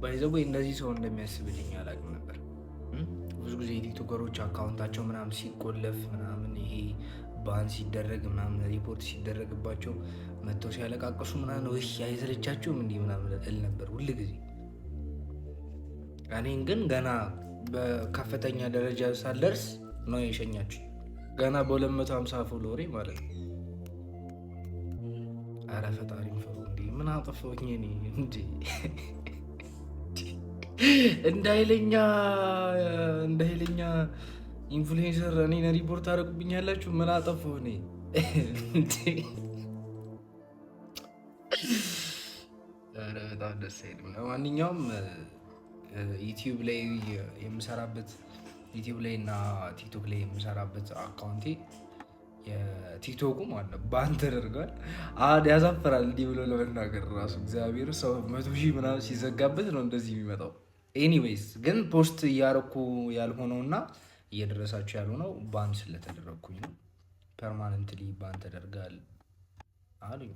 ባይዘው እንደዚህ ሰው እንደሚያስብልኝ አላውቅም ነበር። ብዙ ጊዜ ቲክቶከሮች አካውንታቸው ምናምን ሲቆለፍ ምናምን ይሄ ባን ሲደረግ ምናምን ሪፖርት ሲደረግባቸው መጥተው ሲያለቃቅሱ ምናምን ወይ አይሰለቻቸውም እንዲህ ምናምን እል ነበር ሁል ጊዜ። እኔን ግን ገና በከፍተኛ ደረጃ ሳልደርስ ነው የሸኛችሁ። ገና በ250 ፎሎወሬ ማለት ነው። አረ ፈጣሪም ፍሩ። እንዲ ምን አጠፋሁኝ እኔ? እንዲ እንዳይለኛ ኢንፍሉዌንሰር እኔን ሪፖርት አደረጉብኛላችሁ። ምን አጠፋሁ እኔ? ኧረ በጣም ደስ አይልም። ለማንኛውም ዩቲዩብ ላይ የምሰራበት ዩቲዩብ ላይ እና ቲክቶክ ላይ የምሰራበት አካውንቴ የቲክቶኩ ማለት ባን ተደርጓል። ያሳፍራል እንዲህ ብሎ ለመናገር ራሱ። እግዚአብሔር ሰው 100,000 ምናምን ሲዘጋበት ነው እንደዚህ የሚመጣው። ኤኒዌይስ ግን ፖስት እያረኩ ያልሆነውና እየደረሳችሁ ያልሆነው ባን ስለተደረግኩኝ ነው። ፐርማነንትሊ ባን ተደርጋል አሉኝ።